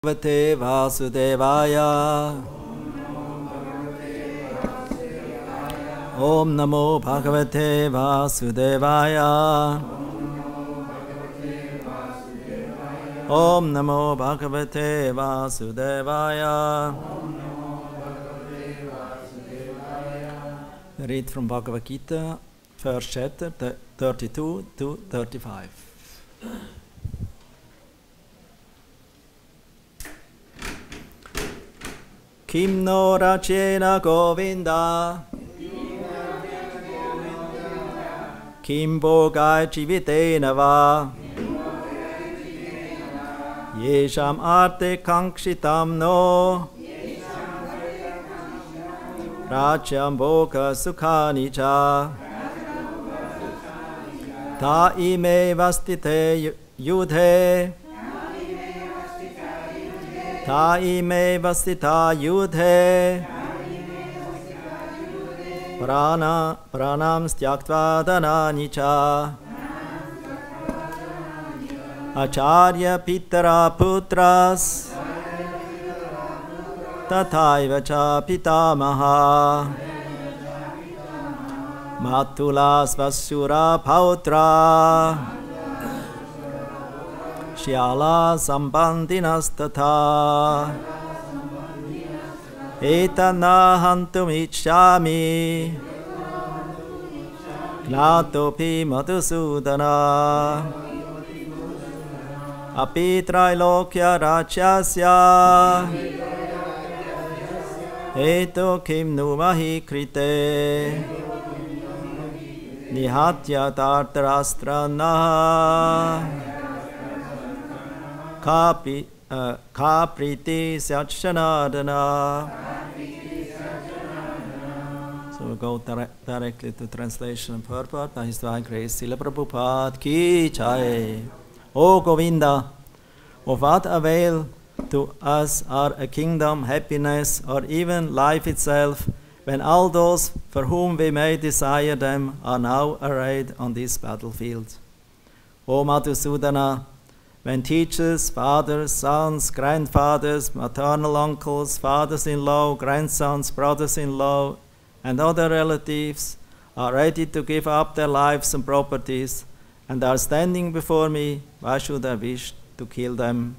Bhagavate Vasudevaya. Om Namo Bhagavate Vasudevaya. Om Namo Bhagavate Vasudevaya. Read from Bhagavad-Gita, first chapter, 32 to 35. Kim no rachena Govinda, Kim bogai jivitena va, Yesham arte kankshitam no, Racham boga sukhani cha, Ta ime vastite yudhe, Ta ime vastita yudhe, Pranam styaktva dhanani cha, Acharya pitara putras, Tathaiva cha pitamaha, Matulas vasura pautra, Shyala sambandinas tatha, Etana hantum ichami, Gnatopi madhusudana, Apitrailokya rachasya, Eto kim numahi krite, Nihatya tartarastra Kapriti Sachanadana. So we'll go directly to translation and purport by His Divine Grace Srila Prabhupada Ki Jai. O Govinda, of what avail to us are a kingdom, happiness, or even life itself, when all those for whom we may desire them are now arrayed on this battlefield? O Madhusudana, when teachers, fathers, sons, grandfathers, maternal uncles, fathers-in-law, grandsons, brothers-in-law, and other relatives are ready to give up their lives and properties and are standing before me, why should I wish to kill them,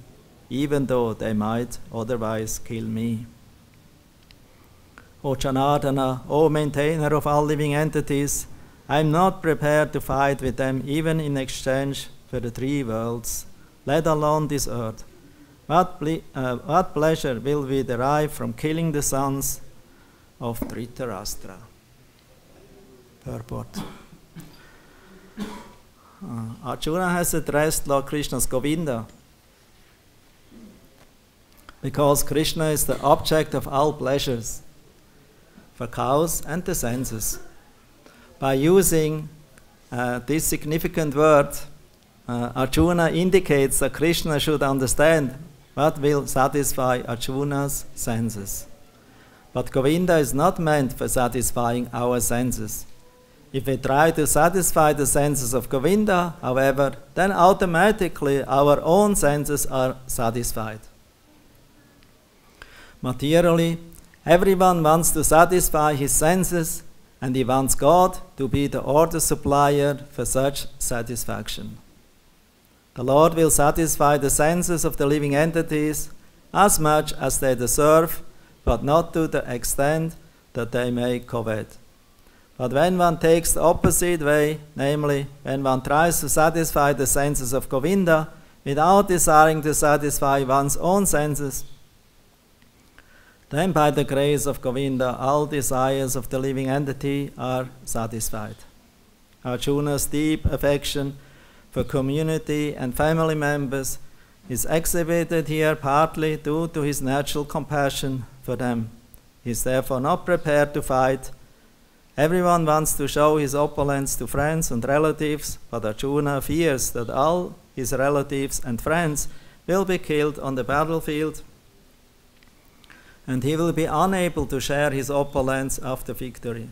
even though they might otherwise kill me? O Janardana, O maintainer of all living entities, I am not prepared to fight with them even in exchange for the three worlds, let alone this earth. What pleasure will we derive from killing the sons of Dhritarashtra? Purport. Arjuna has addressed Lord Krishna as Govinda because Krishna is the object of all pleasures for cows and the senses. By using this significant word, Arjuna indicates that Krishna should understand what will satisfy Arjuna's senses. But Govinda is not meant for satisfying our senses. If we try to satisfy the senses of Govinda, however, then automatically our own senses are satisfied. Materially, everyone wants to satisfy his senses, and he wants God to be the order supplier for such satisfaction. The Lord will satisfy the senses of the living entities as much as they deserve, but not to the extent that they may covet. But when one takes the opposite way, namely, when one tries to satisfy the senses of Govinda without desiring to satisfy one's own senses, then by the grace of Govinda, all desires of the living entity are satisfied. Arjuna's deep affection for community and family members is exhibited here partly due to his natural compassion for them. He is therefore not prepared to fight. Everyone wants to show his opulence to friends and relatives, but Arjuna fears that all his relatives and friends will be killed on the battlefield, and he will be unable to share his opulence after victory.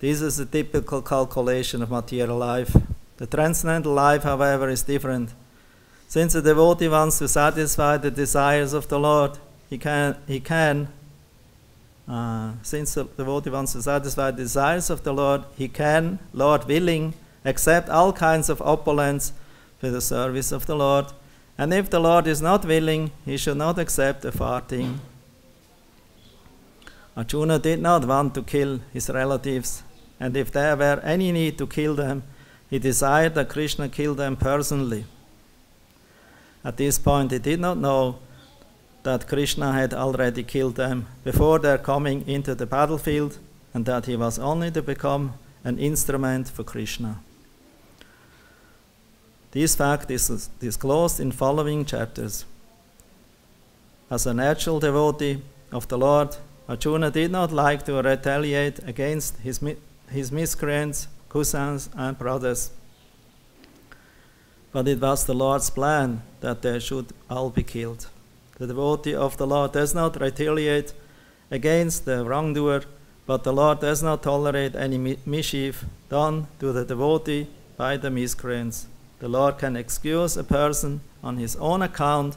This is a typical calculation of material life. The transcendental life, however, is different. Since the devotee wants to satisfy the desires of the Lord, since the devotee wants to satisfy the desires of the Lord, he can, Lord willing, accept all kinds of opulence for the service of the Lord. And if the Lord is not willing, he should not accept a farthing. Arjuna did not want to kill his relatives, and if there were any need to kill them, he desired that Krishna kill them personally. At this point, he did not know that Krishna had already killed them before their coming into the battlefield, and that he was only to become an instrument for Krishna. This fact is disclosed in following chapters. As a natural devotee of the Lord, Arjuna did not like to retaliate against his miscreants, cousins, and brothers. But it was the Lord's plan that they should all be killed. The devotee of the Lord does not retaliate against the wrongdoer, but the Lord does not tolerate any mischief done to the devotee by the miscreants. The Lord can excuse a person on his own account,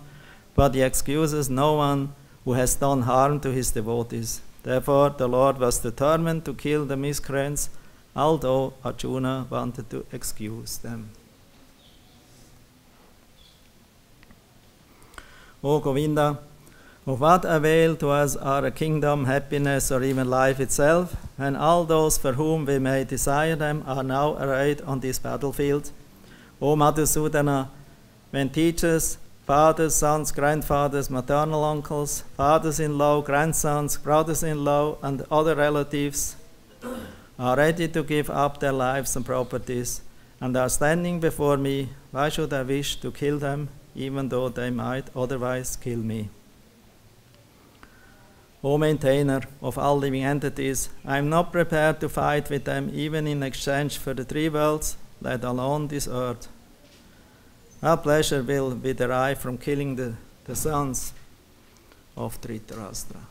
but he excuses no one who has done harm to his devotees. Therefore, the Lord was determined to kill the miscreants, although Arjuna wanted to excuse them. O Govinda, of what avail to us are a kingdom, happiness, or even life itself, when all those for whom we may desire them are now arrayed on this battlefield? O Madhusudana, when teachers, fathers, sons, grandfathers, maternal uncles, fathers-in-law, grandsons, brothers-in-law, and other relatives are ready to give up their lives and properties, and are standing before me, why should I wish to kill them, even though they might otherwise kill me? O maintainer of all living entities, I am not prepared to fight with them even in exchange for the three worlds, let alone this earth. Our pleasure will be derived from killing the sons of Dhritarashtra.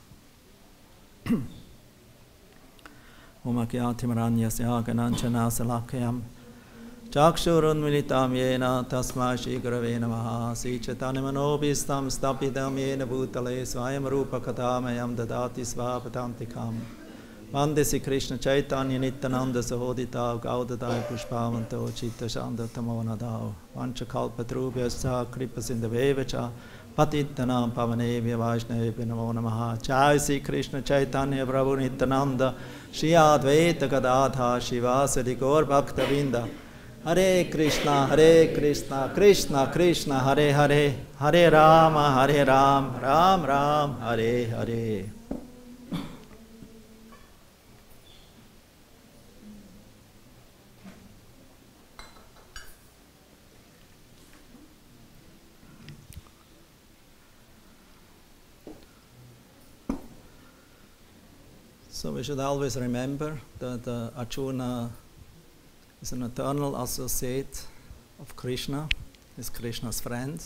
Om Akyatim Ranyasya Gananchana Salakayam Chakshurun Militam Yena Tasma Shigrave Namaha Sichatanimanopistam Stapidam Yena Bhutale Swayam Rupa Katamayam Dadati Svapatantikam Vandesi Krishna Chaitanya Nityananda Sahodita Gaudadai Pushpavanto Chitta Shanda Tamonadao Vanchakalpatrubhyascha Kripasindavevacha Patitanam Pavanevya Vaishnavya Namo Namaha Jai Sri Krishna Chaitanya Prabhu Nityananda Shri Advaita Gadadha Shivasadi Gaur Bhaktavinda Hare Krishna, Krishna Krishna, Hare Hare, Hare Rama, Ram Ram, Hare Hare. So we should always remember that Arjuna is an eternal associate of Krishna, is Krishna's friend.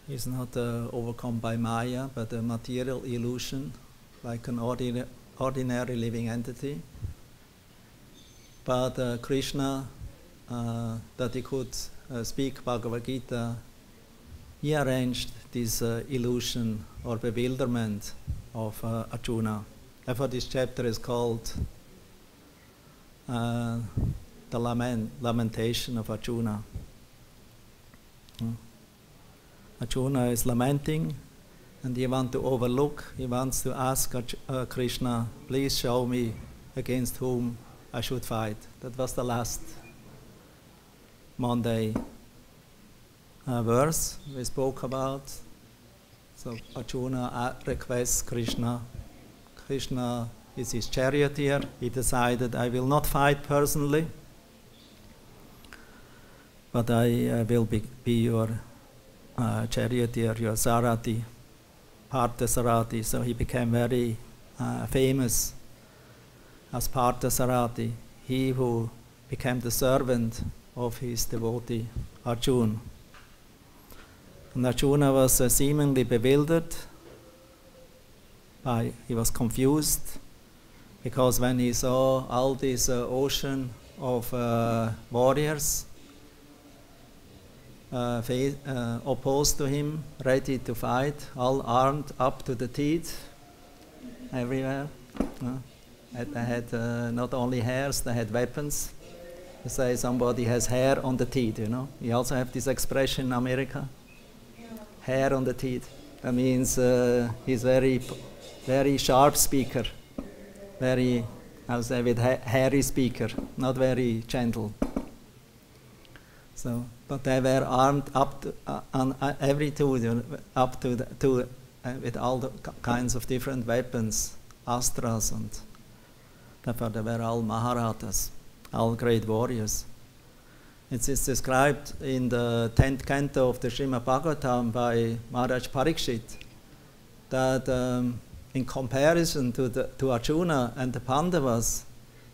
He is not overcome by Maya, but a material illusion, like an ordinary living entity. But Krishna, that he could speak Bhagavad-Gita, he arranged this illusion or bewilderment of Arjuna. Therefore this chapter is called the lamentation of Arjuna. Arjuna is lamenting, and he wants to ask Krishna, please show me against whom I should fight. That was the last Monday verse we spoke about. So Arjuna requests Krishna. Krishna is his charioteer. He decided, I will not fight personally, but I will be your charioteer, your Sarati, Partha-Sarati. So he became very famous as Partha-Sarati, he who became the servant of his devotee, Arjuna. And Arjuna was seemingly bewildered, he was confused because when he saw all this ocean of warriors opposed to him, ready to fight, all armed up to the teeth, everywhere. They had not only hairs, they had weapons. You say somebody has hair on the teeth, you know. You also have this expression in America, hair on the teeth. That means he's very sharp speaker, very, I would say, with hairy speaker, not very gentle. So, but they were armed up to, on every tool, you know, up to with all the kinds of different weapons, astras, and therefore they were all Maharathas, all great warriors. It is described in the 10th canto of the Srimad Bhagavatam by Maharaj Parikshit that in comparison to Arjuna and the Pandavas,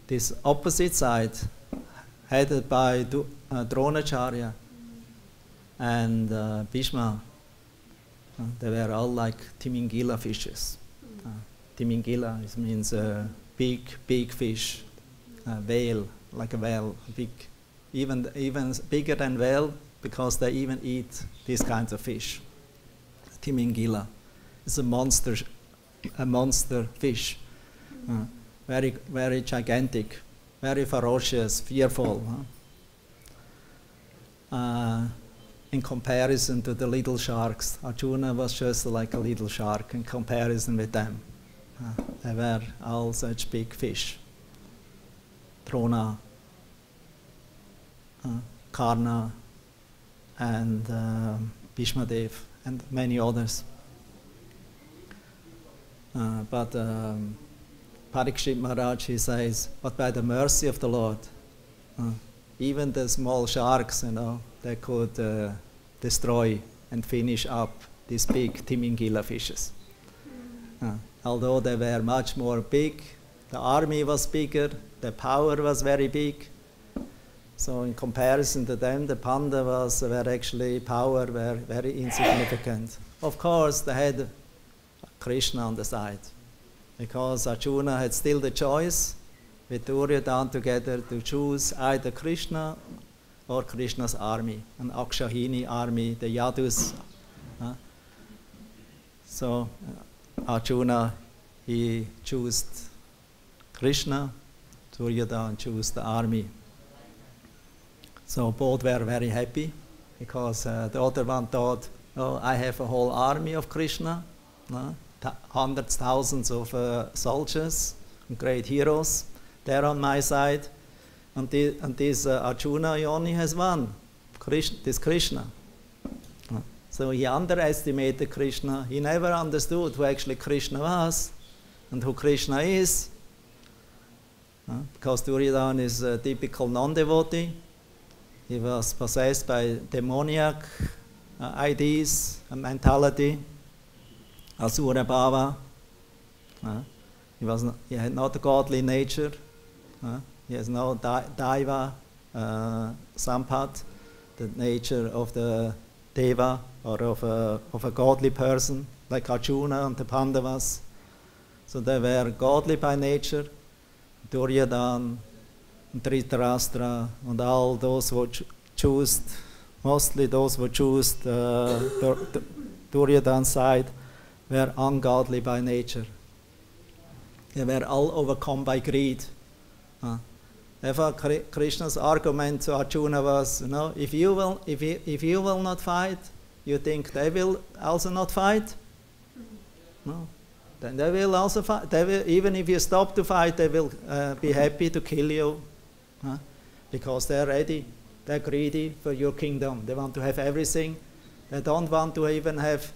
this opposite side, headed by Dronacharya and Bhishma, they were all like Timingila fishes. Timingila means big fish, whale, like a whale, big, even bigger than whale, because they even eat these kinds of fish. Timingila is a monster fish, very gigantic, very ferocious, fearful. In comparison to the little sharks, Arjuna was just like a little shark in comparison with them. They were all such big fish. Drona, Karna, and Bhishmadev, and many others. But Parikshit Maharaj, he says, but by the mercy of the Lord, even the small sharks, you know, they could destroy and finish up these big Timingila fishes. Although they were much more big, the army was bigger, the power was very big. So in comparison to them, the Pandavas were actually power were very insignificant. Of course, they had Krishna on the side, because Arjuna had still the choice with Duryodhana together to choose either Krishna or Krishna's army, an Akshahini army, the Yadus. So Arjuna, he chose Krishna, Duryodhana chose the army. So both were very happy, because the other one thought, oh, I have a whole army of Krishna, hundreds, thousands of soldiers, great heroes, they're on my side. And this Arjuna, he only has one, this Krishna. So he underestimated Krishna. He never understood who actually Krishna was and who Krishna is. Because Duryodhana is a typical non-devotee. He was possessed by demoniac ideas and mentality, asura bhava. He had not a godly nature. He has no daiva sampat, the nature of the deva or of a godly person, like Arjuna and the Pandavas. So they were godly by nature. Duryodhana, Dhritarashtra, and all those who chose, mostly those who chose the Duryodhana side, were ungodly by nature. They were all overcome by greed. Therefore, Krishna's argument to Arjuna was, you know, if you will not fight, you think they will also not fight? No. Then they will also fight. They will, even if you stop to fight, they will be happy to kill you, because they're ready. They're greedy for your kingdom. They want to have everything. They don't want to even have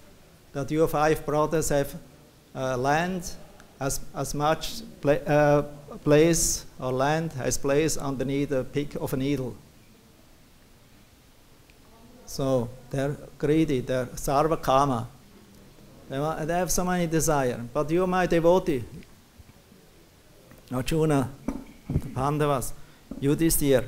that your 5 brothers have land as much place or land as place underneath the peak of a needle. So they're greedy. They're sarva kama. They have so many desires. But you, my devotee, Arjuna, the Pandavas, Yudhishthira,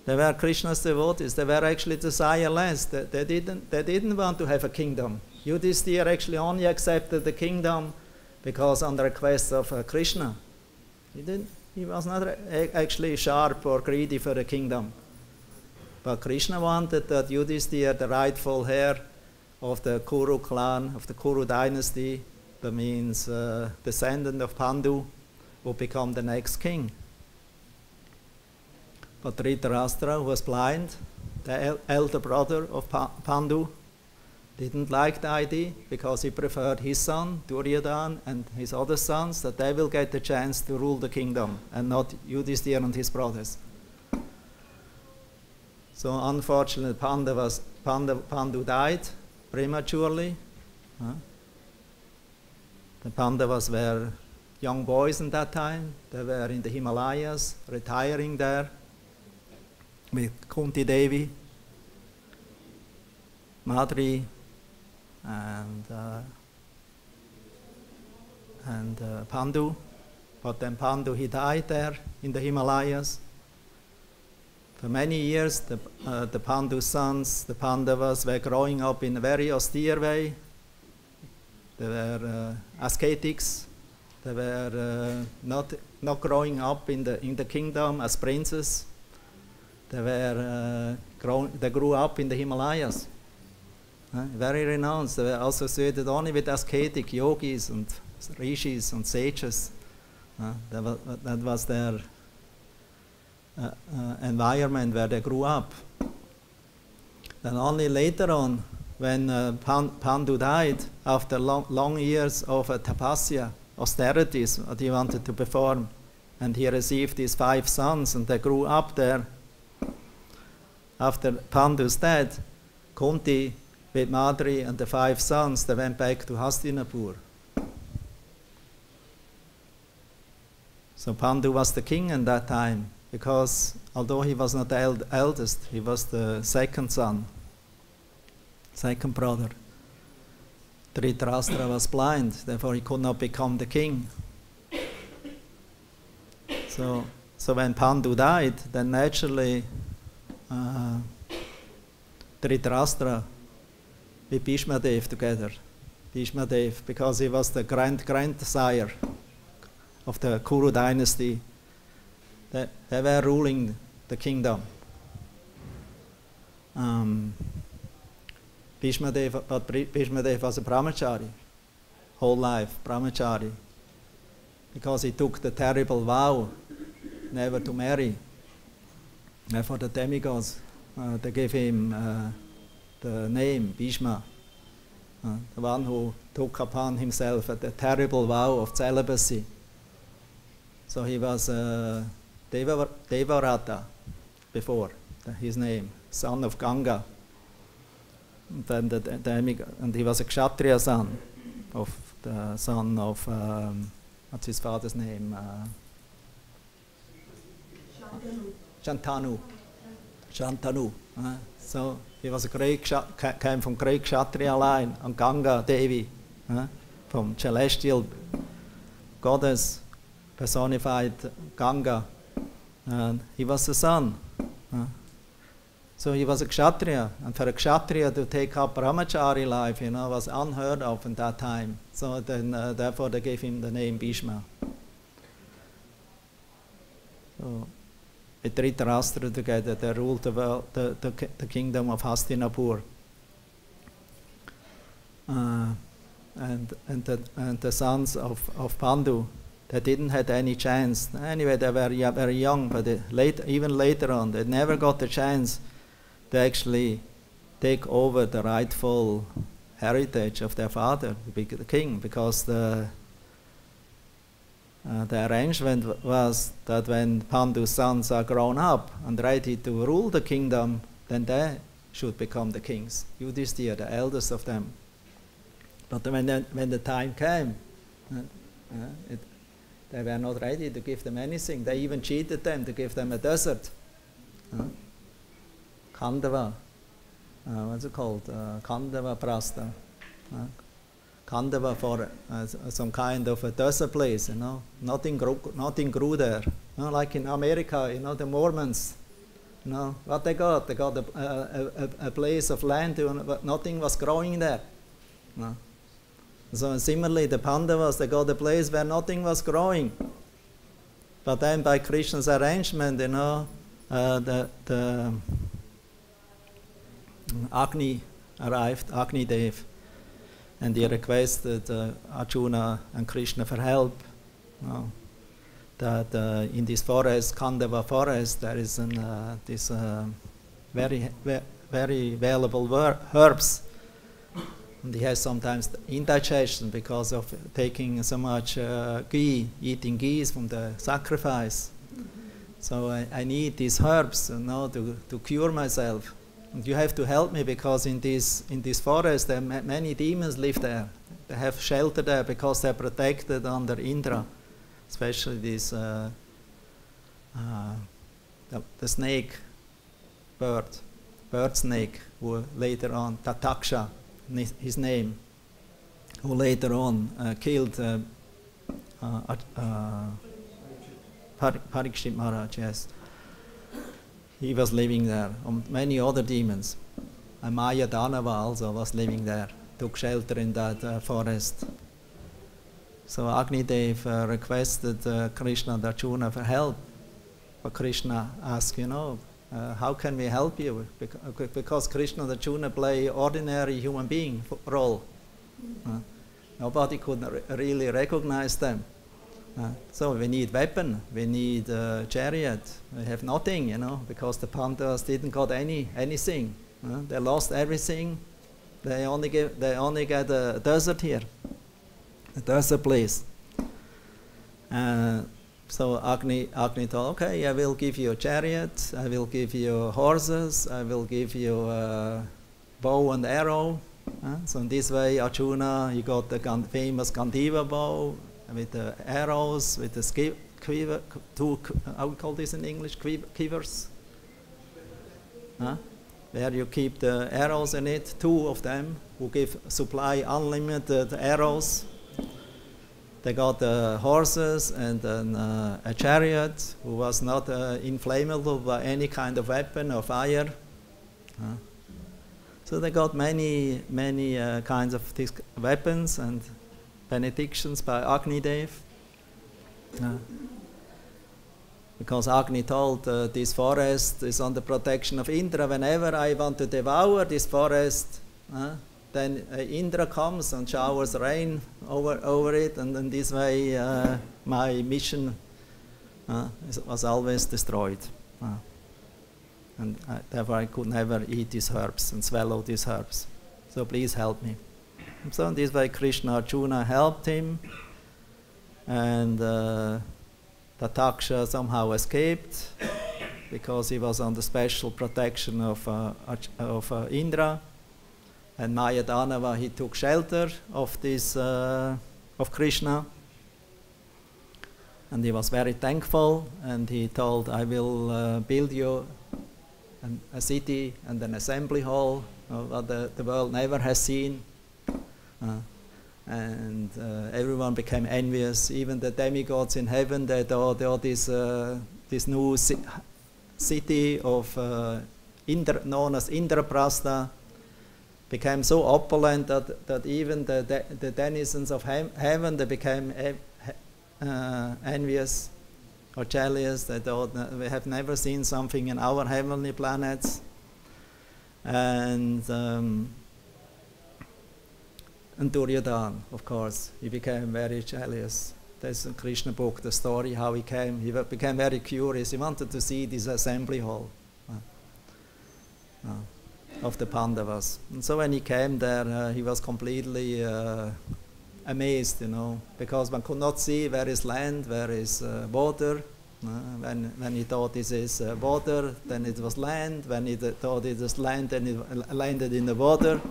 they were Krishna's devotees. They were actually desireless. They didn't want to have a kingdom. Yudhishthira actually only accepted the kingdom because on the request of Krishna. He was not actually sharp or greedy for the kingdom. But Krishna wanted that Yudhishthira, the rightful heir of the Kuru clan, of the Kuru dynasty, that means descendant of Pandu, would become the next king. But Dhritarashtra, who was blind, the elder brother of Pandu, didn't like the idea because he preferred his son, Duryodhana, and his other sons, that they will get the chance to rule the kingdom and not Yudhishthira and his brothers. So unfortunately, Pandu died prematurely. The Pandavas were young boys in that time. They were in the Himalayas, retiring there with Kunti Devi, Madri, and Pandu. But then Pandu, he died there in the Himalayas. For many years, the Pandu sons, the Pandavas, were growing up in a very austere way. They were ascetics. They were not growing up in the kingdom as princes. They grew up in the Himalayas. Very renounced. They were associated only with ascetic yogis and rishis and sages. That was their environment where they grew up. Then only later on, when Pandu died, after long years of tapasya, austerities that he wanted to perform, and he received his 5 sons, and they grew up there. After Pandu's death, Kunti with Madri and the 5 sons, they went back to Hastinapur. So Pandu was the king in that time, because although he was not the eldest, he was the second son, second brother. Dhritarashtra was blind, therefore he could not become the king. So when Pandu died, then naturally Dhritarashtra with Bhishma Dev together. Bhishma Dev, because he was the grandsire of the Kuru dynasty. They were ruling the kingdom. Bhishma Dev was a brahmachari, whole life brahmachari, because he took the terrible vow never to marry. Therefore the demigods, they gave him the name Bhishma, the one who took upon himself the terrible vow of celibacy. So he was Devarata before, his name, son of Ganga. And then and he was a Kshatriya son of what's his father's name? Shantanu. So he was came from great Kshatriya line, and Ganga Devi, from celestial goddess, personified Ganga, and he was the son. So he was a Kshatriya, and for a Kshatriya to take up brahmachari life, was unheard of in that time. So then, therefore, they gave him the name Bhishma. So, with Dhritarashtra together, they ruled the kingdom of Hastinapur. And the sons of Pandu, they didn't have any chance. Anyway, they were very young, but even later on, they never got the chance to actually take over the rightful heritage of their father, to be the king, because the arrangement was that when Pandu's sons are grown up and ready to rule the kingdom, then they should become the kings. Yudhishthira, the eldest of them. But when the time came, they were not ready to give them anything. They even cheated them to give them a desert. Khandava, what's it called? Khandava Prastha. Khandava for some kind of a desert place, Nothing grew there. Like in America, the Mormons, what they got? They got a place of land, but nothing was growing there. So similarly, the Pandavas, they got a place where nothing was growing. But then by Krishna's arrangement, the Agni arrived, Agni Dev, and he requested Arjuna and Krishna for help. That in this forest, Khandava forest, there is this very valuable herbs. And he has sometimes indigestion because of taking so much ghee, eating ghee from the sacrifice. So I need these herbs, to cure myself. And you have to help me because in this forest there are many demons live there. They have shelter there because they're protected under Indra, especially this the snake bird snake, who later on, Tataksha, his name, who later on killed Parikshit Maharaj, yes. He was living there. Many other demons. And Maya Danava also was living there, took shelter in that forest. So Agni Dev requested Krishna and Arjuna for help. But Krishna asked, how can we help you? Because Krishna and Arjuna play ordinary human being role. Nobody could really recognize them. So we need weapon, we need chariot. We have nothing, because the Pandavas didn't got anything. They lost everything. They only get a desert here, a desert place. So Agni thought, okay, I will give you a chariot, I will give you horses, I will give you a bow and arrow. So in this way, Arjuna, he got the famous Gandiva bow with the arrows, with the quiver, how we call this in English, quivers? Where you keep the arrows in it, 2 of them, who supply unlimited arrows. They got horses and then a chariot who was not inflammable by any kind of weapon or fire. So they got many kinds of these weapons and benedictions by Agni Dev. Because Agni told this forest is under protection of Indra. Whenever I want to devour this forest, then Indra comes and showers rain over it, and in this way my mission was always destroyed. And therefore I could never eat these herbs and swallow these herbs. So please help me. And so in this way Krishna Arjuna helped him, and Tataksha somehow escaped because he was under special protection of Indra. And Maya Danava, he took shelter of this of Krishna, and he was very thankful. And he told, "I will build you a city and an assembly hall that the world never has seen." And everyone became envious. Even the demigods in heaven, they thought this new city of known as Indraprastha became so opulent that even the denizens of heaven, they became envious or jealous. They thought, we have never seen something in our heavenly planets. And Duryodhana, of course, he became very jealous. There's in Krishna book, the story how he came. He became very curious. He wanted to see this assembly hall of the Pandavas. And so when he came there, he was completely amazed, because one could not see where is land, where is water. When he thought this is water, then it was land. When he thought it was land, then it landed in the water.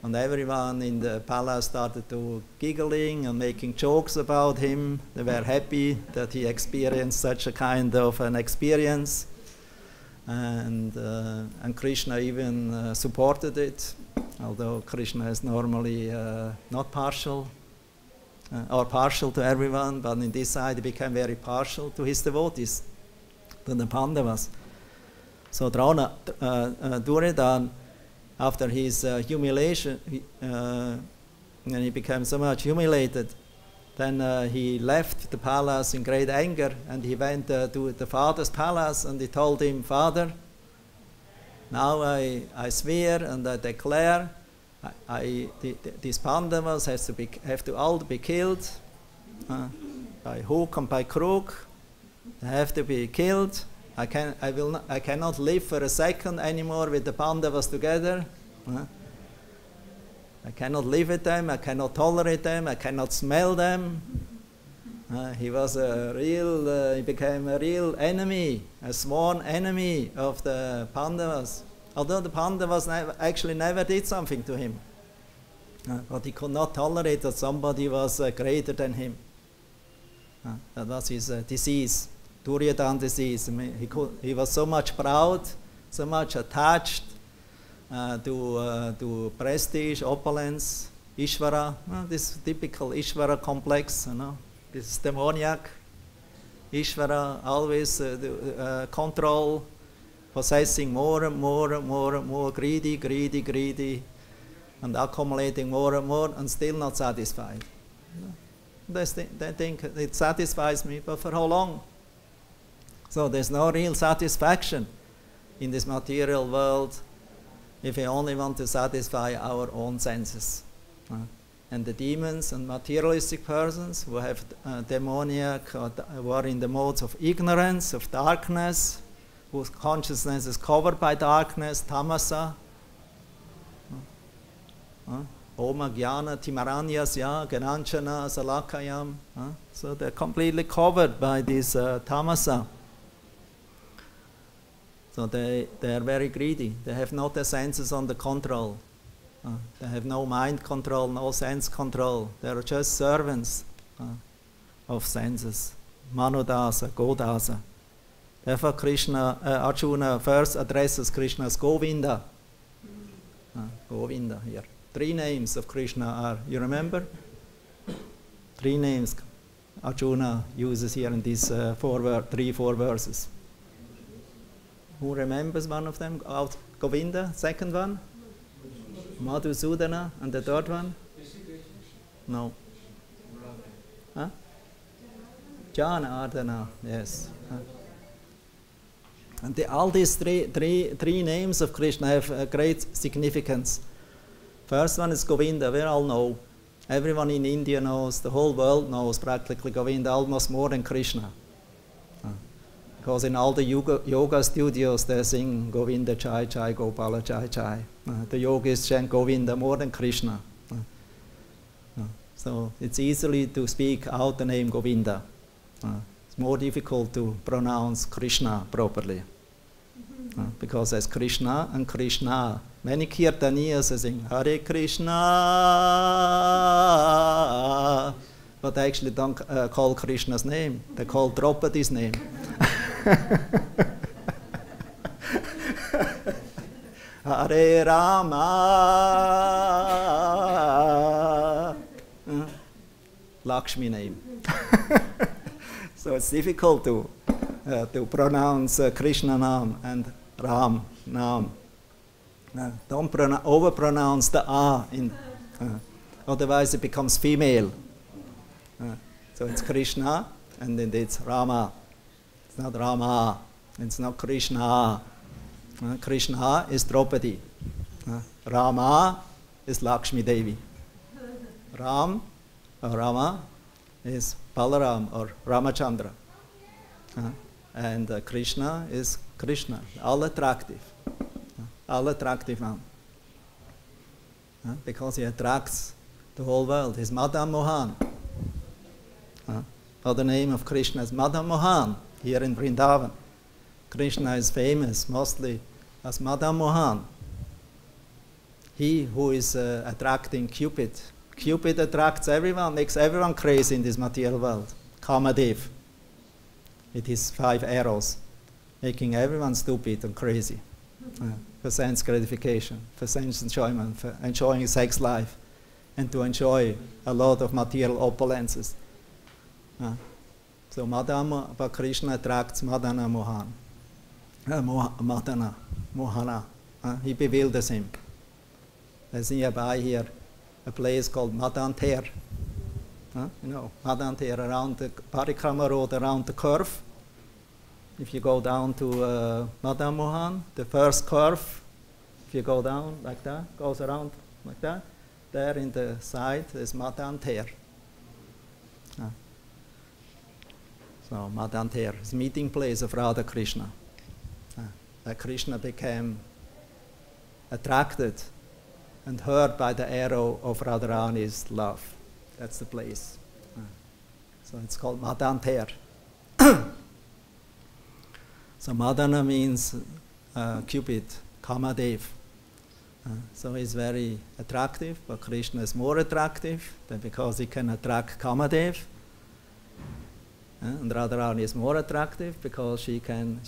And everyone in the palace started to giggling and making jokes about him. They were happy that he experienced such a kind of an experience. And Krishna even supported it, although Krishna is normally not partial or partial to everyone, but in this side he became very partial to his devotees, to the Pandavas. So Duryodhana, after his humiliation, and he became so much humiliated, Then he left the palace in great anger, and he went to the father's palace, and he told him, "Father, now I swear and I declare, these Pandavas have to all be killed by hook and by crook. They have to be killed. I cannot live for a second anymore with the Pandavas together. I cannot live with them. I cannot tolerate them. I cannot smell them." He became a real enemy, a sworn enemy of the Pandavas. Although the Pandavas actually never did something to him. But he could not tolerate that somebody was greater than him. That was his disease, Duryodhana disease. I mean, he was so much proud, so much attached to prestige, opulence, Ishvara, this typical Ishvara complex, this demoniac. Ishvara always control, possessing more and more and more and more, greedy, and accumulating more and more, and still not satisfied. They think it satisfies me, but for how long? So there's no real satisfaction in this material world if we only want to satisfy our own senses. And the demons and materialistic persons who have demoniac, or who are in the modes of ignorance, of darkness, whose consciousness is covered by darkness, tamasa, Oma Jnana Timaranyasya Gananchana Salakayam. So they're completely covered by this tamasa. So they are very greedy. They have not their senses under control. They have no mind control, no sense control. They are just servants of senses. Manodasa, Godasa. Therefore Arjuna first addresses Krishna as Govinda. Govinda here. 3 names of Krishna are, you remember? 3 names Arjuna uses here in these 4 verses. Who remembers one of them? Govinda, second one? Madhusudana, and the third one? No. Huh? Janardana, yes. And all these three names of Krishna have great significance. First one is Govinda, we all know. Everyone in India knows, the whole world knows practically Govinda, almost more than Krishna. Because in all the yoga studios they sing Govinda Chai Chai, Gopala Chai Chai. The yogis chant Govinda more than Krishna. So it's easily to speak out the name Govinda. It's more difficult to pronounce Krishna properly. Because there's Krishna and Krishna. Many kirtaniyas sing Hare Krishna, but they actually don't call Krishna's name. They call Draupadi's name. Hare Rama, Lakshmi name. So it's difficult to pronounce Krishna Nam and Ram Nam. Don't overpronounce the A, otherwise it becomes female. So it's Krishna, and then it's Rama. It's not Rama, it's not Krishna. Krishna is Draupadi. Rama is Lakshmi Devi. Ram or Rama is Balaram or Ramachandra. And Krishna is Krishna, all attractive one. Because he attracts the whole world. He's Madan Mohan. The name of Krishna is Madan Mohan here in Vrindavan. Krishna is famous mostly as Madan Mohan. He who is attracting Cupid. Cupid attracts everyone, makes everyone crazy in this material world. Kamadev, with his 5 arrows, making everyone stupid and crazy. For sense gratification, for sense enjoyment, for enjoying sex life, and to enjoy a lot of material opulences. So but Krishna attracts Madana Mohan. Mohana. He bewilders him. There's nearby here a place called Madanter. You know, Madanter around the Parikrama road, around the curve. If you go down to Madan Mohan, the first curve, if you go down like that, goes around like that, there in the side is Madanter. So Madanter is meeting place of Radha Krishna. That Krishna became attracted and hurt by the arrow of Radharani's love. That's the place. So it's called Madanter. So Madana means Cupid, Kamadev. So he's very attractive, but Krishna is more attractive because he can attract Kamadev. And Radharani is more attractive because she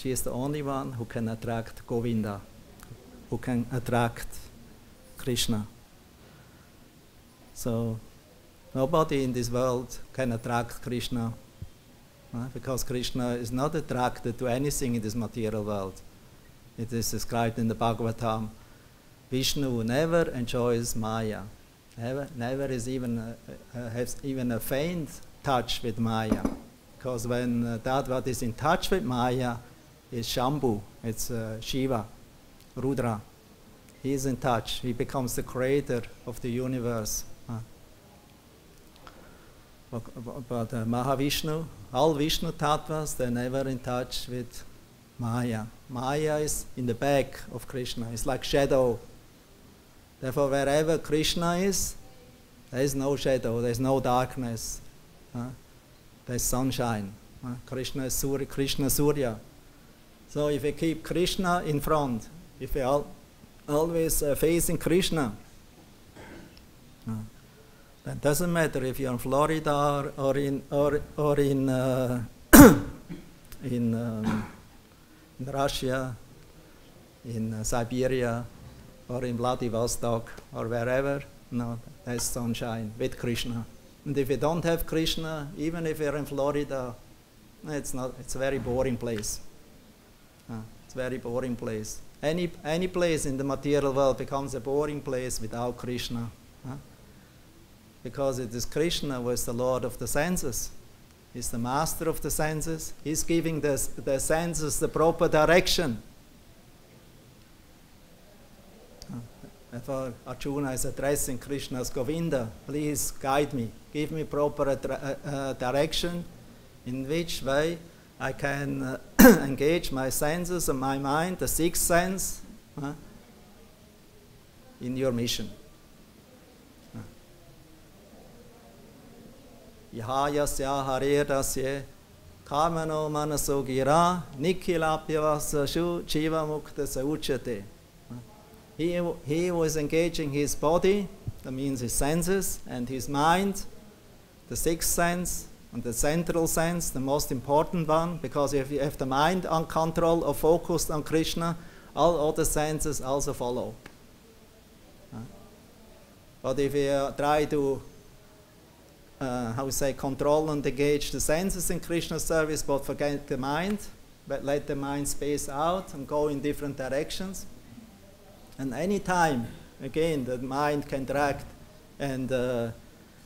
is the only one who can attract Govinda, who can attract Krishna. So nobody in this world can attract Krishna because Krishna is not attracted to anything in this material world. It is described in the Bhagavatam. Vishnu never enjoys Maya. Never is even has even a faint touch with Maya. Because when that what is in touch with Maya is Shambhu, it's Shiva, Rudra. He is in touch. He becomes the creator of the universe. But Mahavishnu, all Vishnu Tattvas, they're never in touch with Maya. Maya is in the back of Krishna. It's like shadow. Therefore, wherever Krishna is, there is no shadow, there is no darkness. There is sunshine. Krishna is Surya, Krishna Surya. So if we keep Krishna in front, if we always facing Krishna, then it doesn't matter if you're in Florida or in in Russia, in Siberia, or in Vladivostok, or wherever. No, there's sunshine with Krishna. And if you don't have Krishna, even if you're in Florida, it's a very boring place. It's a very boring place. Any place in the material world becomes a boring place without Krishna. Because it is Krishna who is the Lord of the senses. He's the master of the senses. He's giving the senses the proper direction. Therefore, Arjuna is addressing Krishna as Govinda. Please guide me. Give me proper direction in which way I can engage my senses and my mind, the sixth sense, in your mission. Yahayasya haredasya karmano manaso gira nikhilapyavasashu jiva mukta sauchate. He who is engaging his body, that means his senses, and his mind, the sixth sense, and the central sense, the most important one, because if you have the mind on control or focused on Krishna, all other senses also follow. But if you try to, control and engage the senses in Krishna's service, but forget the mind, but let the mind space out and go in different directions, and any time, again, the mind can direct and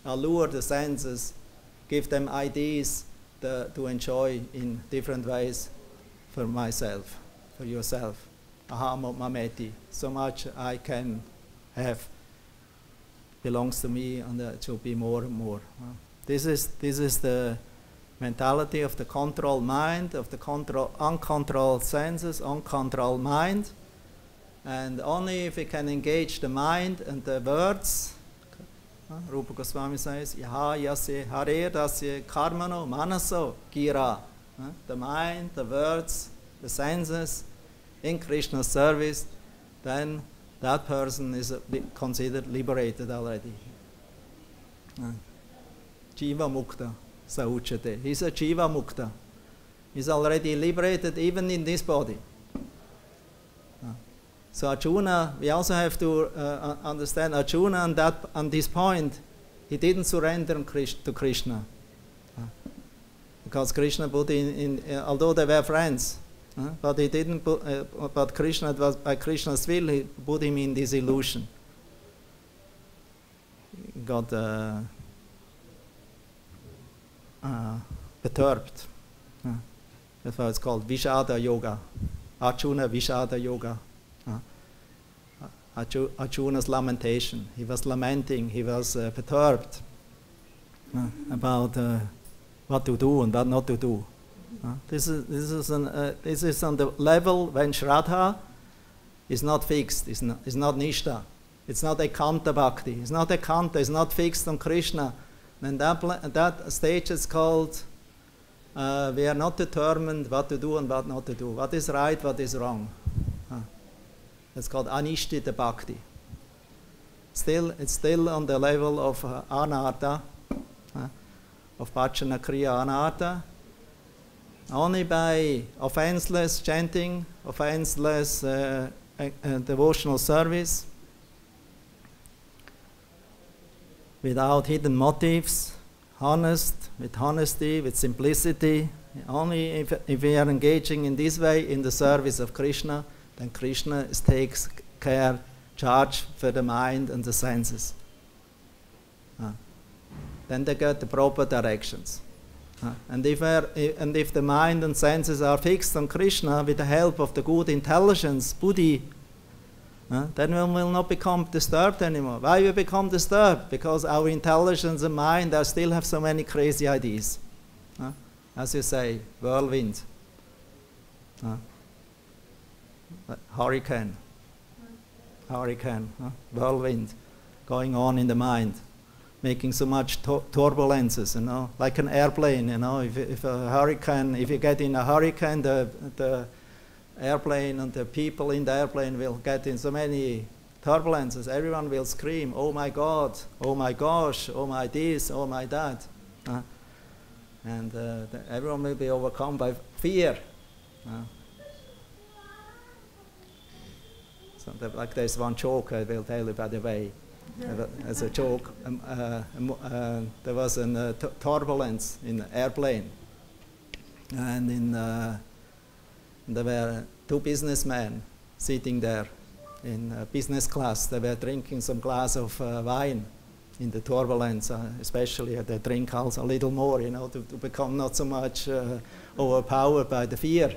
allure the senses, give them ideas to enjoy in different ways for myself, for yourself. Aham mameti. So much I can have belongs to me, and it should be more and more. This is the mentality of the controlled mind, of the uncontrolled senses, uncontrolled mind. And only if we can engage the mind and the words, Rupa Goswami says, Yaha yasya hare dasya karmano manaso gira. The mind, the words, the senses in Krishna's service, then that person is considered liberated already. Jiva mukta sauchate. He's a jiva mukta. He's already liberated even in this body. So Arjuna, we also have to understand Arjuna on this point, he didn't surrender to Krishna. Because Krishna put although they were friends, but he didn't put, but Krishna, it was by Krishna's will, he put him in this illusion. Got perturbed. That's why it's called Vishada Yoga. Arjuna Vishada Yoga. Arjuna's lamentation. He was lamenting, he was perturbed about what to do and what not to do. This is on the level when Shraddha is not fixed, is not Nishta. It's not Ekanta Bhakti. It's not Ekanta, it's not fixed on Krishna. And that stage is called, we are not determined what to do and what not to do. What is right, what is wrong. It's called Anishtita Bhakti. It's still on the level of Anartha, of Bhajana Kriya Anartha. Only by offenseless chanting, offenseless devotional service, without hidden motives, with honesty, with simplicity. Only if we are engaging in this way in the service of Krishna, then Krishna takes charge for the mind and the senses. Then they get the proper directions. And if the mind and senses are fixed on Krishna with the help of the good intelligence, buddhi, then we will not become disturbed anymore. Why we become disturbed? Because our intelligence and mind still have so many crazy ideas. As you say, whirlwind, hurricane, whirlwind going on in the mind, making so much turbulences, like an airplane, if a hurricane, if you get in a hurricane, the airplane and the people in the airplane will get in so many turbulences. Everyone will scream, oh my God, oh my gosh, oh my this, oh my that. And everyone will be overcome by fear. So like there's one joke I will tell you, by the way. As a joke, there was a turbulence in the airplane, and there were two businessmen sitting there in business class. They were drinking some glass of wine in the turbulence, especially they drink also a little more, to become not so much overpowered by the fear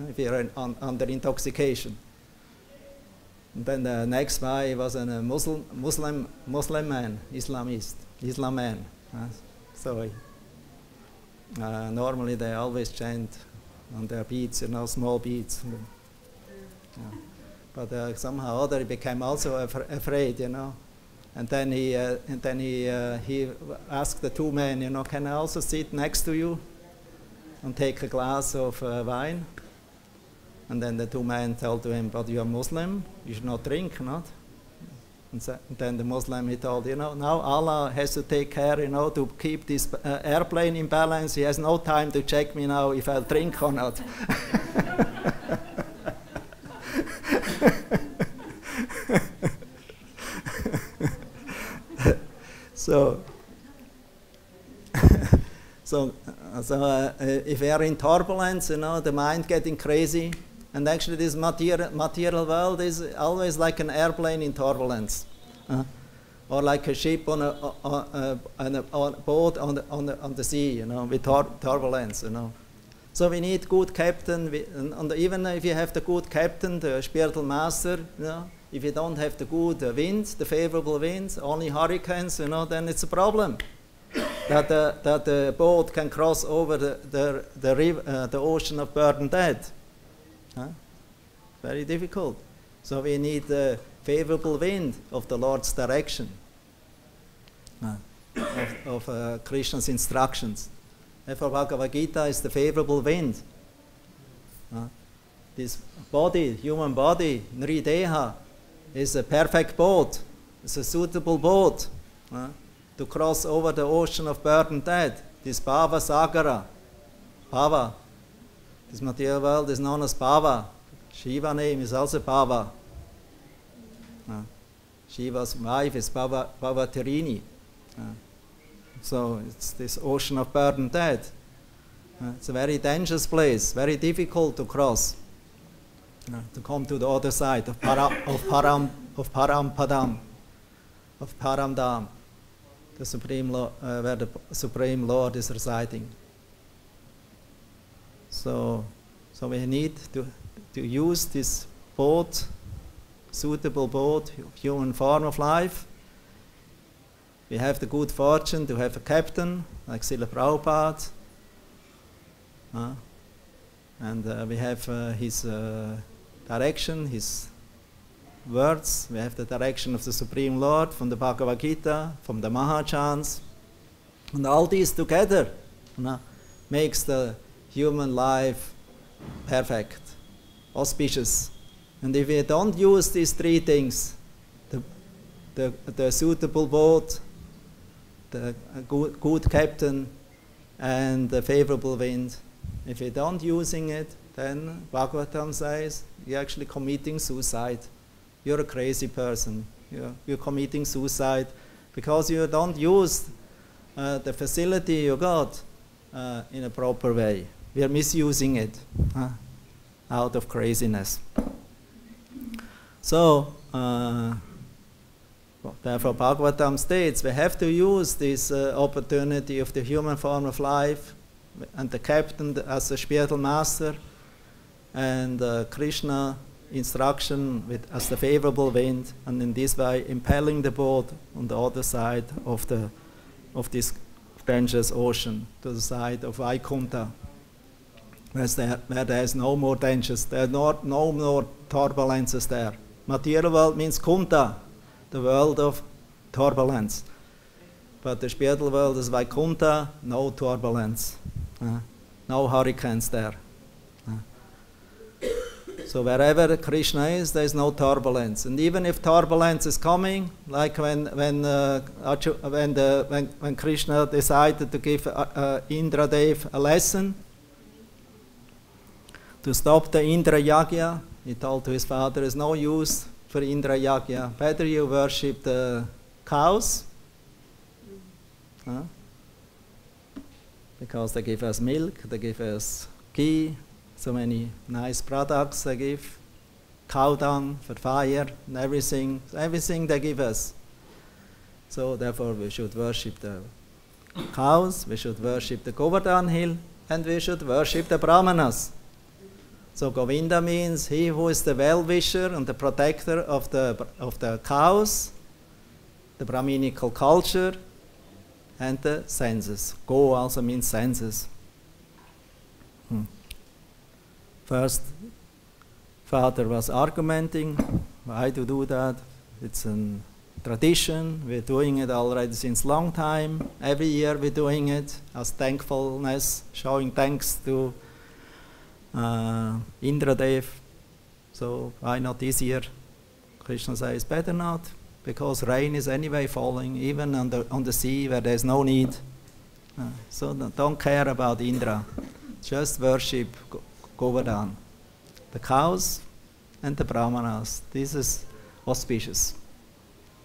if you're under intoxication. And then the next guy was a Muslim man, Islam man. So normally they always chant on their beats, small beats. But somehow or other he became also afraid, And then he asked the two men, can I also sit next to you and take a glass of wine? And then the two men told to him, but you are Muslim, you should not drink, not? And then the Muslim, he told, now Allah has to take care, to keep this airplane in balance. He has no time to check me now if I'll drink or not. So if we are in turbulence, the mind getting crazy, and actually this material world is always like an airplane in turbulence, or like a ship on a boat on the sea, with turbulence, So we need good captain, even if you have the good captain, the spiritual master, if you don't have the good wind, the favorable winds, only hurricanes, then it's a problem. That the boat can cross over the river, the ocean of birth and death. Very difficult. So we need the favorable wind of the Lord's direction, of Krishna's instructions. Therefore, Bhagavad-Gita is the favorable wind. This body, human body, Nrideha, is a perfect boat. It's a suitable boat to cross over the ocean of birth and death. This Bhava Sagara, Bhava. This material world is known as Bhava. Shiva name is also Bhava. Shiva's wife is Bhavaterini. So it's this ocean of birth and death. It's a very dangerous place, very difficult to cross, to come to the other side of Parampadam, of Paramdam. the where the Supreme Lord is residing. So we need to use this boat, suitable boat, human form of life. We have the good fortune to have a captain, like Srila Prabhupada. And we have his direction, his words. We have the direction of the Supreme Lord from the Bhagavad-Gita, from the Mahachans. And all these together makes the human life perfect, auspicious. And if we don't use these three things, the suitable boat, the good captain, and the favorable wind, if you don't using it, then Bhagavatam says you're actually committing suicide. You're a crazy person. You're committing suicide because you don't use the facility you got in a proper way. We are misusing it out of craziness. So, therefore Bhagavatam states we have to use this opportunity of the human form of life and the captain as a spiritual master and Krishna instruction as the favorable wind, and in this way impelling the boat on the other side of this dangerous ocean, to the side of Vaikuntha, where there is no more dangers, there are no more turbulences there. Material world means Kunta, the world of turbulence. But the spiritual world is Vaikuntha, no turbulence, no hurricanes there. So wherever Krishna is, there is no turbulence. And even if turbulence is coming, like when Krishna decided to give Indradev a lesson to stop the Indra Yagya, he told to his father, there is no use for Indra Yagya. Better you worship the cows, because they give us milk, they give us ghee, so many nice products they give, cow dung for fire and everything they give us. So therefore we should worship the cows, we should worship the Govardhan hill, and we should worship the Brahmanas. So Govinda means he who is the well-wisher and the protector of the cows, the Brahminical culture, and the senses. Go also means senses. First, father was argumenting, why to do that? It's a tradition, we're doing it already since long time. Every year we're doing it as thankfulness, showing thanks to Indradev. So why not this year? Krishna says, better not, because rain is anyway falling, even on the sea where there's no need. So don't care about Indra, just worship Govardhan, the cows and the Brahmanas. This is auspicious.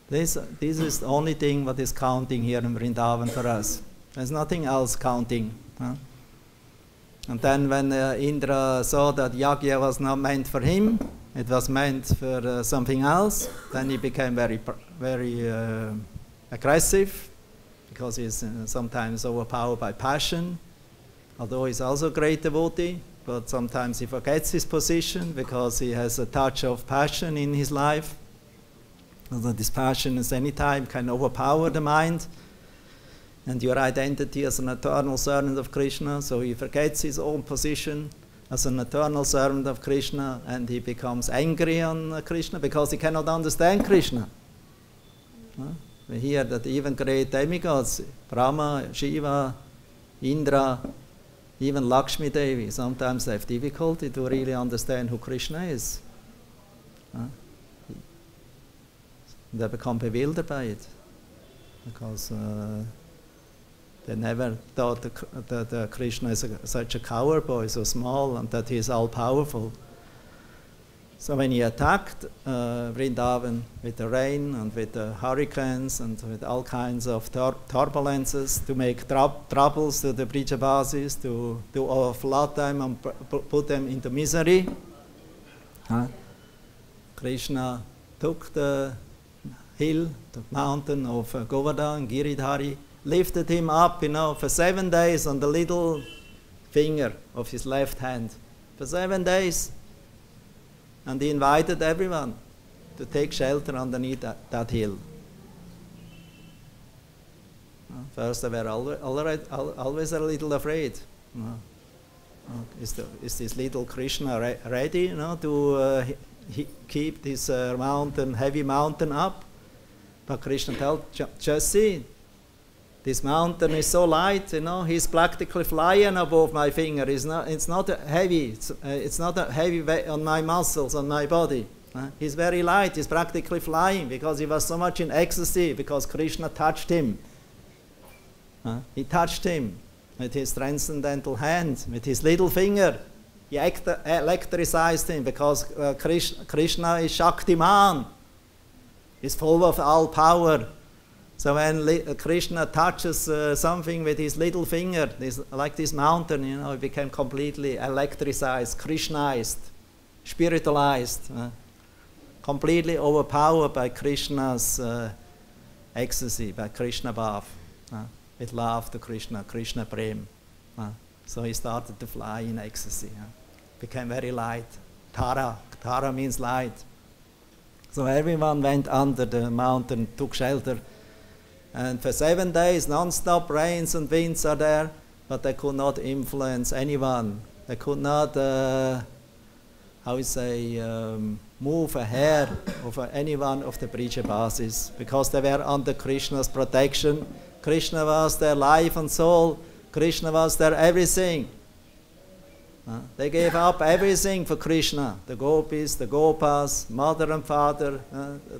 This is the only thing what is counting here in Vrindavan for us. There's nothing else counting. And then when Indra saw that Yagya was not meant for him, it was meant for something else, then he became very aggressive, because he's sometimes overpowered by passion, although he's also a great devotee. But sometimes he forgets his position because he has a touch of passion in his life. Although this passion at any time can overpower the mind and your identity as an eternal servant of Krishna. So he forgets his own position as an eternal servant of Krishna, and he becomes angry on Krishna because he cannot understand Krishna. We hear that even great demigods, Brahma, Shiva, Indra, even Lakshmi Devi, sometimes they have difficulty to really understand who Krishna is. They become bewildered by it, because they never thought that Krishna is such a coward boy, so small, and that he is all-powerful. So when he attacked Vrindavan with the rain and with the hurricanes and with all kinds of turbulences to make troubles to the Brijabasis, to overflood them and put them into misery, Krishna took hill, the mountain of Govardhan, Giridhari, lifted him up, for 7 days on the little finger of his left hand. For 7 days. And he invited everyone to take shelter underneath that hill. First, they were always a little afraid. Is this little Krishna ready, to keep this heavy mountain up? But Krishna told, just see, this mountain is so light, he's practically flying above my finger. It's not heavy. It's not a heavy weight on my muscles, on my body. He's very light. He's practically flying because he was so much in ecstasy, because Krishna touched him. He touched him with his transcendental hand, with his little finger. He electricized him because Krishna is Shaktiman. He's full of all power. So when Krishna touches something with his little finger, like this mountain, it became completely electricized, Krishnaized, spiritualized, completely overpowered by Krishna's ecstasy, by Krishna Bhav, with love to Krishna, Krishna Prem. So he started to fly in ecstasy, became very light. Tara means light. So everyone went under the mountain, took shelter. And for 7 days, non-stop rains and winds are there, but they could not influence anyone. They could not, move a hair of any one of the Brijabasis, because they were under Krishna's protection. Krishna was their life and soul. Krishna was their everything. They gave up everything for Krishna. The gopis, the gopas, mother and father,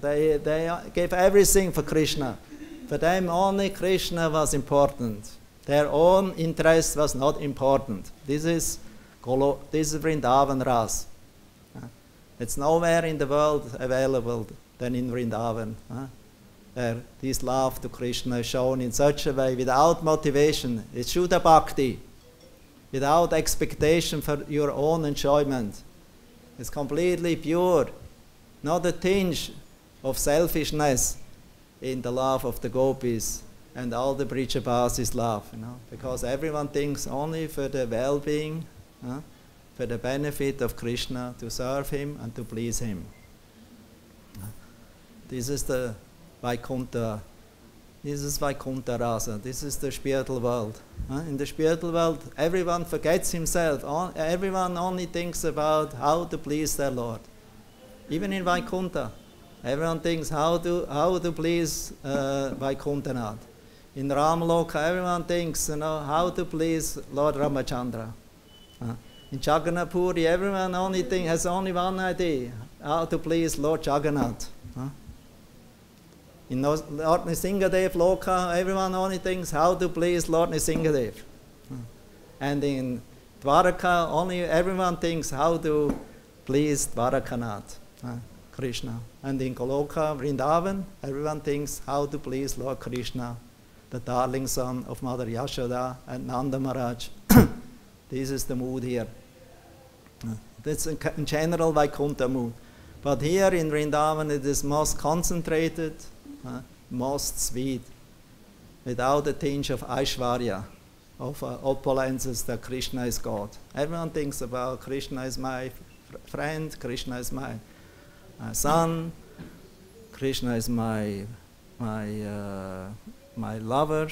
they gave everything for Krishna. For them, only Krishna was important. Their own interest was not important. This is Vrindavan Ras. It's nowhere in the world available than in Vrindavan. This love to Krishna is shown in such a way, without motivation. It's Shuddha Bhakti, without expectation for your own enjoyment. It's completely pure, not a tinge of selfishness in the love of the gopis and all the Brijabasis love, because everyone thinks only for the well-being, for the benefit of Krishna, to serve him and to please him. This is the Vaikuntha. This is Vaikuntha Rasa. This is the spiritual world. In the spiritual world, everyone forgets himself. Everyone only thinks about how to please their Lord. Even in Vaikuntha, everyone thinks how to please Vaikuntanath. In Ramaloka, everyone thinks how to please Lord Ramachandra. In Jagannath-puri, everyone has only one idea, how to please Lord Jagannath. In Lord Nrsingadev Loka, everyone only thinks how to please Lord Nrsingadev. And in Dwaraka, everyone thinks how to please Dwarakanath, Krishna. And in Goloka, Vrindavan, everyone thinks how to please Lord Krishna, the darling son of Mother Yashoda and Nanda Maharaj. This is the mood here. That's in general Vaikuntha mood. But here in Vrindavan, it is most concentrated, most sweet, without a tinge of Aishwarya, of opulences that Krishna is God. Everyone thinks about Krishna is my friend, Krishna is my son, Krishna is my lover,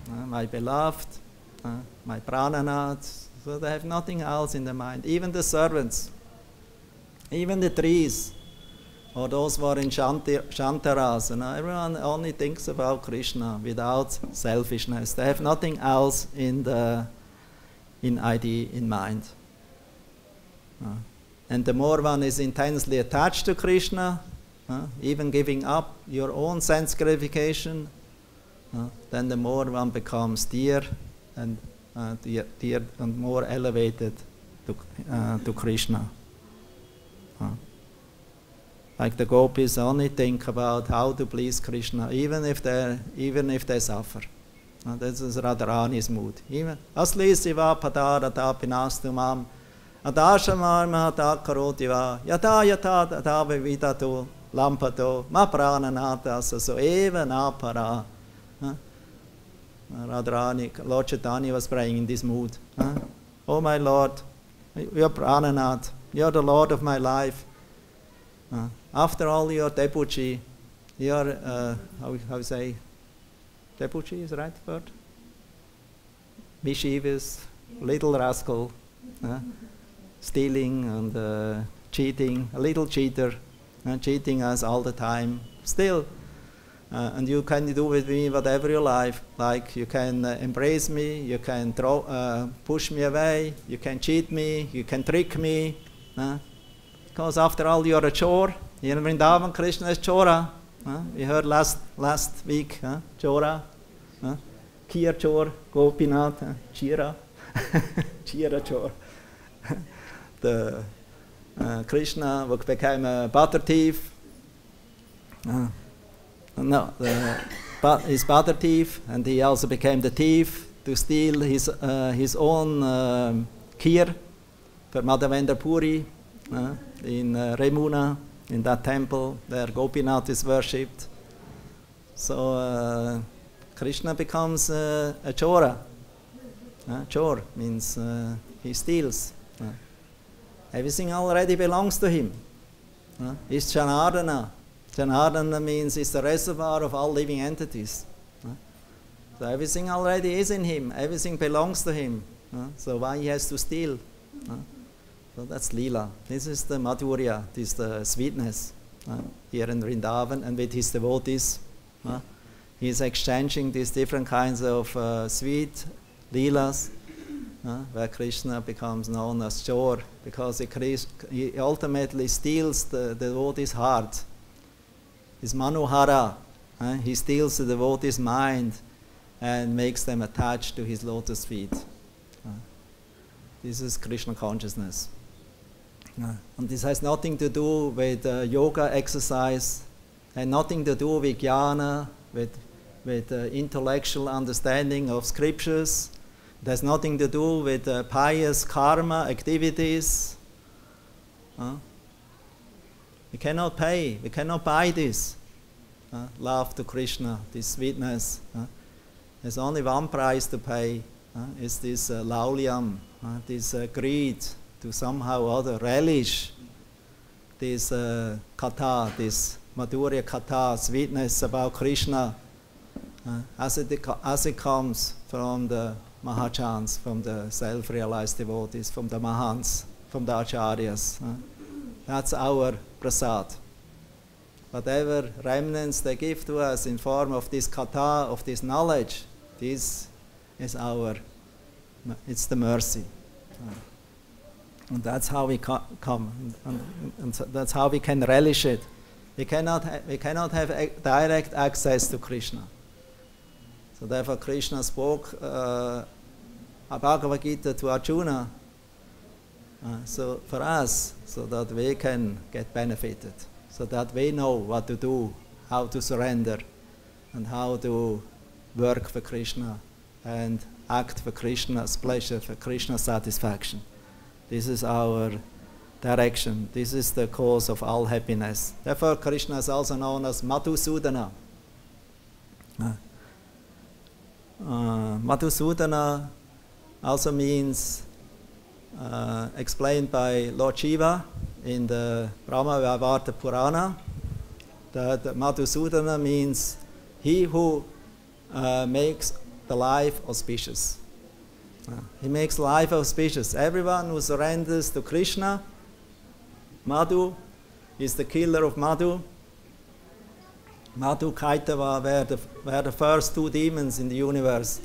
my beloved, my prananath. So they have nothing else in their mind. Even the servants, even the trees, or those who are in Shantaras, everyone only thinks about Krishna without selfishness. They have nothing else in idea, in mind. And the more one is intensely attached to Krishna, even giving up your own sense gratification, then the more one becomes dear and more elevated to Krishna. Like the gopis only think about how to please Krishna, even if they suffer. This is Radharani's mood. Even asli siva padarata pinastu mam adashamar mahata karoti va yata yata tata vidatu lampato, ma prananata so eva napara. Radharani, Lord Chaitanya was praying in this mood. Oh my Lord, you are prananath, you are the Lord of my life. After all, you are Depuji, you are, how say, Depuji is the right word? Mischievous, little rascal, stealing and cheating, a little cheater, cheating us all the time. Still, and you can do with me whatever you like. You can embrace me, you can push me away, you can cheat me, you can trick me. Because after all, you are a chore. In Vrindavan, Krishna is chora. We heard last week, chora. Kier chor, Gopinath, Chira. Chira chor. The Krishna became a butter thief. His butter thief, and he also became the thief to steal his own kheer for Madhavendra Puri in Remuna, in that temple where Gopinath is worshipped. So Krishna becomes a chora. Chor means he steals. Everything already belongs to him. He's Janardana. Janardana means it's the reservoir of all living entities. So everything already is in him. Everything belongs to him. So why he has to steal? So that's Leela. This is the Madhurya. This is the sweetness here in Vrindavan, and with his devotees. He's exchanging these different kinds of sweet Leelas, where Krishna becomes known as Chor, because he ultimately steals the devotee's heart. His Manohara, he steals the devotee's mind and makes them attached to his lotus feet. This is Krishna consciousness. And this has nothing to do with yoga exercise, and nothing to do with jnana, with intellectual understanding of scriptures. It has nothing to do with pious karma activities. We cannot pay, we cannot buy this love to Krishna, this sweetness. There's only one price to pay. It's this laulyam, this greed to somehow or other relish this katha, this Madhurya katha, sweetness about Krishna, as it comes from the Mahachans, from the self-realized devotees, from the Mahants, from the Acharyas. That's our prasad. Whatever remnants they give to us in form of this katha, of this knowledge, this is it's the mercy. And that's how we come, and that's how we can relish it. We cannot have direct access to Krishna. So therefore Krishna spoke a Bhagavad-Gita to Arjuna, so for us, so that we can get benefited, so that we know what to do, how to surrender, and how to work for Krishna and act for Krishna's pleasure, for Krishna's satisfaction. This is our direction. This is the cause of all happiness. Therefore, Krishna is also known as Madhusudana. Madhusudana also means, explained by Lord Shiva in the Brahma-Vaivarta Purana, that Madhusudana means he who makes the life auspicious. He makes life auspicious. Everyone who surrenders to Krishna, Madhu is the killer of Madhu. Madhu, Kaitava were the first two demons in the universe.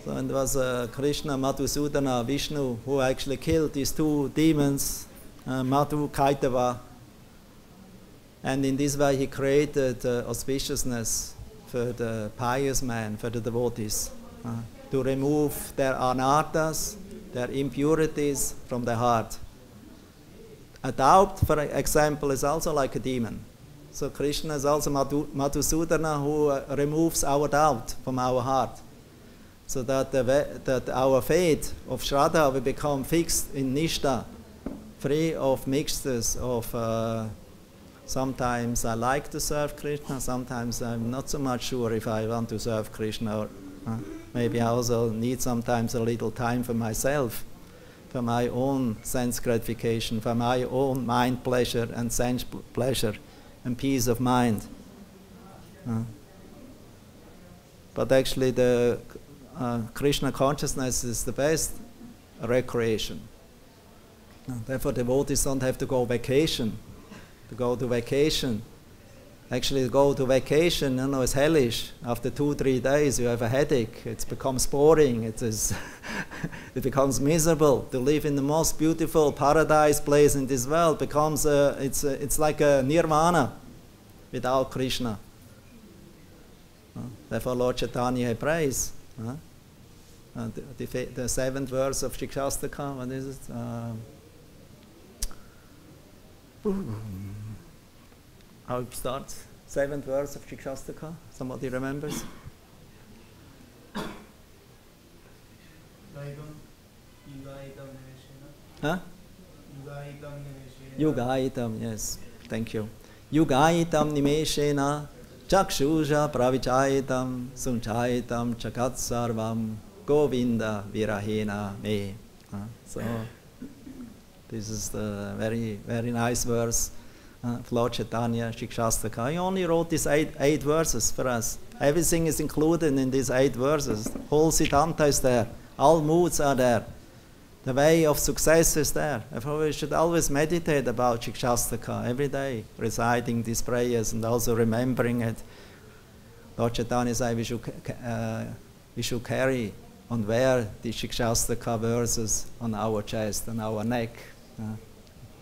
So it was Krishna, Madhusudana, Vishnu, who actually killed these two demons, Madhu, Kaitava. And in this way he created auspiciousness for the pious man, for the devotees, to remove their anarthas, their impurities from the heart. A doubt, for example, is also like a demon. So Krishna is also Madhusudana, who removes our doubt from our heart, so that, that our faith of Shraddha will become fixed in Nishta, free of mixtures of Sometimes I like to serve Krishna, sometimes I'm not so much sure if I want to serve Krishna, or maybe I also need sometimes a little time for myself, for my own sense gratification, for my own mind pleasure and sense pleasure and peace of mind. But actually the Krishna consciousness is the best recreation. Therefore devotees don't have to go vacation. To go to vacation. Actually, to go to vacation, is hellish. After 2-3 days, you have a headache. It becomes boring. It becomes miserable. To live in the most beautiful paradise place in this world becomes it's like a nirvana without Krishna. Therefore, Lord Chaitanya prays. The 7th verse of Shikshastaka. What is it? How it starts? 7th verse of Shikshastaka? Somebody remembers? Huh? Yugaitam, yes. Thank you. Yugaitam nimeshena chakshusha pravichayitam sunchayitam chakat sarvam govinda virahena me. So this is the very, very nice verse of Lord Chaitanya, Shikshastaka. He only wrote these eight verses for us. Everything is included in these 8 verses. The whole Siddhanta is there. All moods are there. The way of success is there. Therefore, we should always meditate about Shikshastaka every day, reciting these prayers and also remembering it. Lord Chaitanya said we should carry and wear the Shikshastaka verses on our chest, on our neck,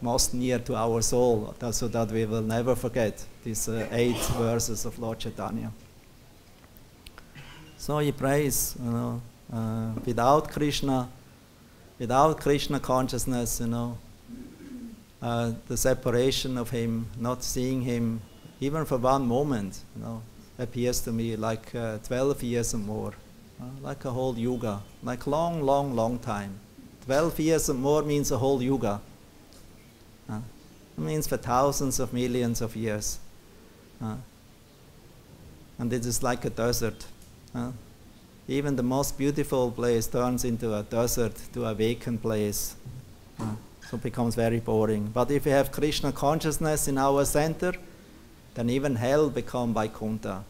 most near to our soul, so that we will never forget these 8 verses of Lord Chaitanya. So he prays, without Krishna consciousness, the separation of him, not seeing him, even for one moment, appears to me like 12 years or more, like a whole yuga, like long, long, long time. 12 years or more means a whole yuga. It means for thousands of millions of years. And it is like a desert. Even the most beautiful place turns into a desert, to a vacant place. So it becomes very boring. But if we have Krishna consciousness in our center, then even hell becomes Vaikuntha.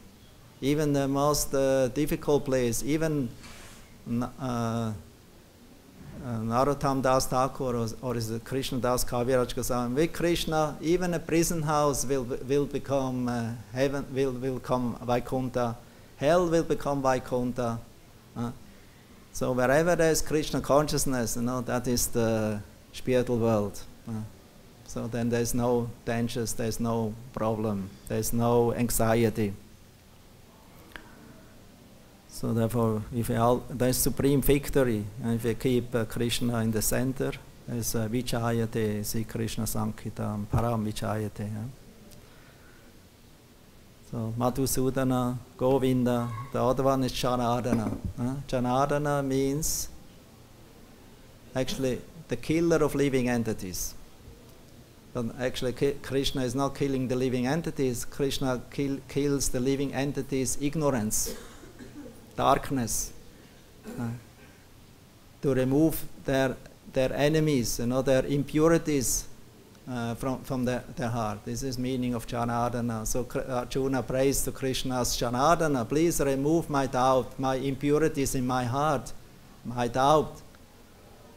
Even the most difficult place, even Narottam Das Thakur or is it Krishna Das Kaviraj Goswami, with Krishna, even a prison house will become heaven, will become Vaikuntha. Hell will become Vaikuntha. So wherever there is Krishna consciousness, that is the spiritual world. So then there's no dangers, there's no problem, there's no anxiety. So therefore, there's supreme victory, and if we keep Krishna in the center, there's Vichayate, Sri Krishna Sankhitam, Param Vichayate. So Madhusudana, Govinda, the other one is Janardana. Janardana means actually the killer of living entities. But actually Krishna is not killing the living entities, Krishna kills the living entities' ignorance, darkness, to remove their enemies, their impurities from their heart. This is meaning of Janardana. So Arjuna prays to Krishna as Janardana, please remove my doubt, my impurities in my heart, my doubt.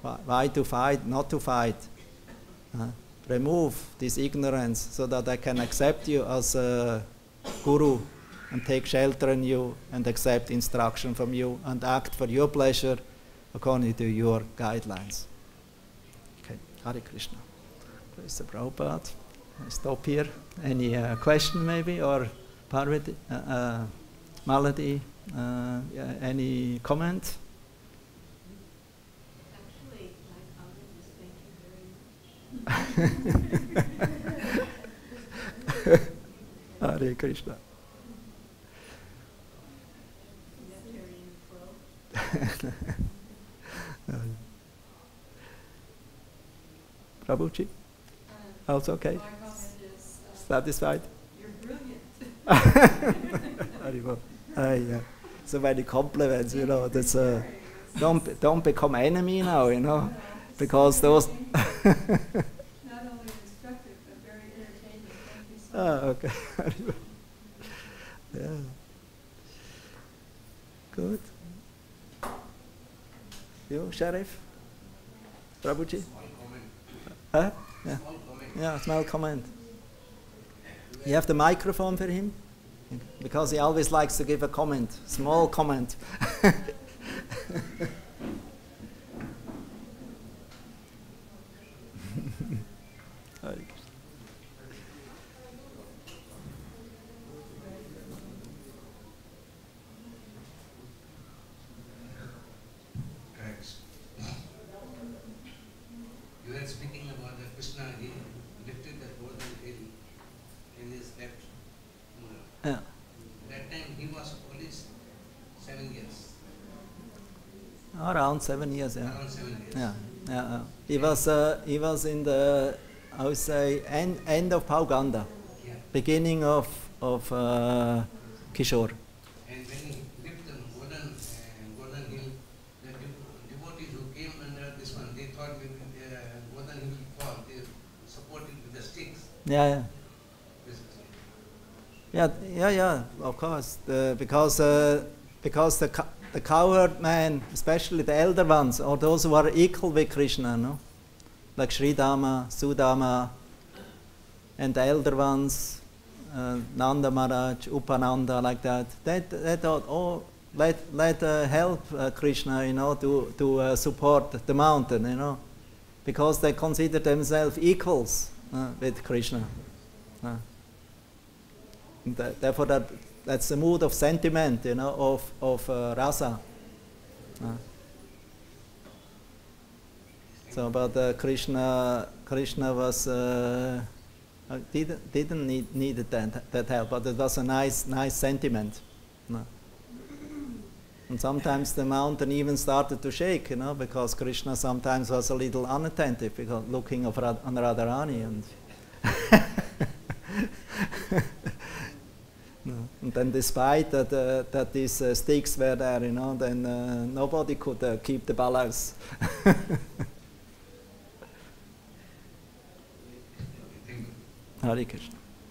Why to fight, not to fight? Remove this ignorance so that I can accept you as a guru and take shelter in you and accept instruction from you and act for your pleasure according to your guidelines. Okay, Hare Krishna. Praise the Prabhupada. I stop here. Any question maybe, or Parvati, Maladi, any comment? Actually, thank you very much. Hare Krishna. Prabhuji? Also okay? My comment is, Satisfied? You're brilliant. Very well. Yeah. So many compliments, you know. That's don't become enemy now, you know, because those. Not only instructive but very entertaining. Thank you so much. Okay. Very well. Yeah. Good. You, Sheriff? Prabhuji? Small comment. Huh? Yeah. Small comment. Yeah, small comment. You have the microphone for him? Because he always likes to give a comment, small comment. Correct. You were speaking about the Krishna, he lifted the golden hill in his left molar. Yeah. That time he was only 7 years. Around 7 years, yeah. Around 7 years. Yeah, yeah. He was in the, I would say, end of Pauganda, Yeah. beginning of Kishore. And when he lifted the golden hill, the devotees who came under this one, they thought with the golden hill will fall. They supported with the sticks. Yeah, Basically. yeah, of course. Because the cowherd men, especially the elder ones, or those who are equal with Krishna, no? Like Sridama, Sudama, and the elder ones, Nanda Maharaj, Upananda, like that. They thought, oh, let help Krishna, you know, to support the mountain, you know, because they consider themselves equals with Krishna. Therefore, that's the mood of sentiment, you know, of rasa. So, but Krishna was didn't need that help, but it was a nice sentiment. No. And sometimes the mountain even started to shake, you know, because Krishna sometimes was a little unattentive, because looking on Radharani and. No. And then, despite that these sticks were there, you know, then nobody could keep the balance. Hare Krishna.